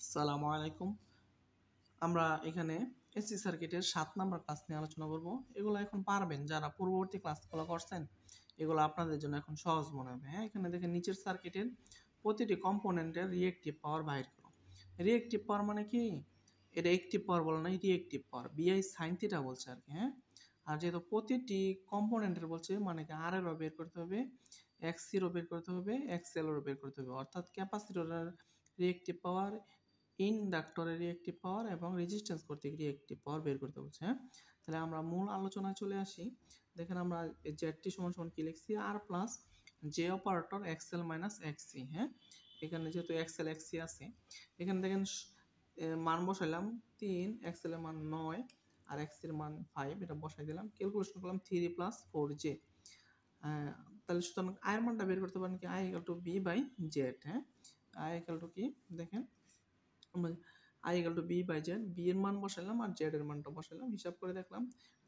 আসসালামু আলাইকুম। আমরা এখানে এসি সার্কিটের ৭ নাম্বার ক্লাস নিয়ে আলোচনা করব। এগুলো এখন পারবেন যারা পূর্ববর্তী ক্লাসগুলো করছেন, এগুলো আপনাদের জন্য এখন সহজ মনে হবে। হ্যাঁ, এখানে দেখেন নিচের সার্কিটের প্রতিটি কম্পোনেন্টের রিঅ্যাক্টিভ পাওয়ার বাহির করো। রিঅ্যাক্টিভ পাওয়ার মানে কি? এটা অ্যাক্টিভ পাওয়ার বলে না, রিঅ্যাক্টিভ পাওয়ার। বিআই সাইন থিটা বলছে আর কি। হ্যাঁ, আর যেহেতু প্রতিটি কম্পোনেন্টের বলছে মানে কি আর এরও বের করতে হবে, এক্সিরও বের করতে হবে, এক্সএলও বের করতে হবে। অর্থাৎ ক্যাপাসিটরের রিঅ্যাক্টিভ পাওয়ার, ইনডাক্টরের রিঅ্যাক্টিভ পাওয়ার এবং রেজিস্ট্যান্স কর্তৃক রিঅ্যাক্টিভ পাওয়ার বের করতে বলছে। হ্যাঁ, তাহলে আমরা মূল আলোচনায় চলে আসি। দেখেন আমরা জেডটি সমান সমান কি লিখছি, আর plus j operator XL minus XC. হ্যাঁ, এখানে যেহেতু এক্সএল এক্সসি আছে, এখানে দেখেন মান বসাইলাম 3, এক্সএল এর মান 9 আর এক্স এর মান 5, এটা বসাই দিলাম। ক্যালকুলেশন করলাম 3 প্লাস 4j। তাহলে সুতরাং আয়ের মানটা বের করতে পারেন কি, I equal to B by Z. হ্যাঁ, আই ইকুয়াল টু কি দেখেন, I equal to B by Z, B এর মান বসালাম আর জেড এর মানটা বসালাম। হিসাব করে দেখলাম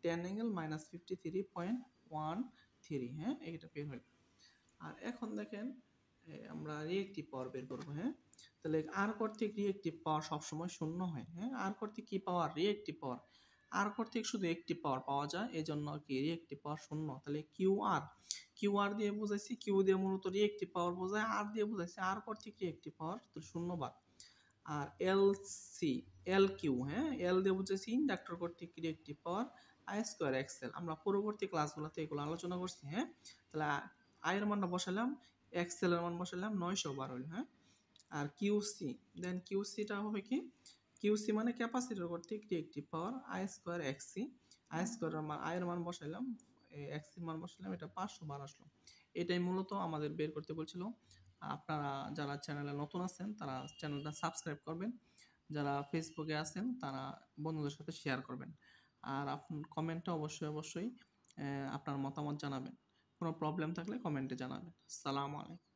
10 অ্যাঙ্গেল মাইনাস 53.13। হ্যাঁ, এইটা বের হইল। আর এখন দেখেন আমরা রিঅ্যাক্টিভ পাওয়ার বের করবো। হ্যাঁ, তাহলে আর কর্তৃক রিঅ্যাক্টিভ পাওয়ার সবসময় শূন্য হয়। হ্যাঁ, আর কর্তৃক কি পাওয়ার? রিঅ্যাক্টিভ পাওয়ার। আর কর্তৃক শুধু অ্যাক্টিভ পাওয়ার পাওয়া যায়, এই জন্য কি রিঅ্যাক্টিভ পাওয়ার শূন্য। তাহলে কিউ আর দিয়ে বুঝাইছি, কিউ দিয়ে মূলত রিঅ্যাক্টিভ পাওয়ার বোঝায়, আর দিয়ে বুঝাইছি আর কর্তৃক রিঅ্যাক্টিভ পাওয়ার, তো শূন্য বার। আর এল কিউ, হ্যাঁ, এল দিয়ে বুঝেছি ইন্ডাক্টর কর্তৃক reactive power, I square XL. আমরা পরবর্তী ক্লাসগুলোতে এগুলো আলোচনা করছি। হ্যাঁ, তাহলে আই এর মানটা বসালাম, এক্সএল এর মান বসালাম 912 হইল। হ্যাঁ, আর কিউসি, দেন কিউসিটা হবে কি, কিউসি মানে ক্যাপাসিটর কর্তৃক reactive power, I square XC. I square মান, আই এর মান বসাইলাম, এক্স এর মান বসালাম, এটা 512 আসলো। এটাই মূলত আমাদের বের করতে বলছিল। আপনারা যারা চ্যানেলে নতুন আছেন তারা চ্যানেলটা সাবস্ক্রাইব করবেন, যারা ফেসবুকে আছেন তারা বন্ধুদের সাথে শেয়ার করবেন। আর কমেন্টে অবশ্যই আপনার মতামত জানাবেন। কোনো প্রবলেম থাকলে কমেন্টে জানাবেন। আসসালামু আলাইকুম।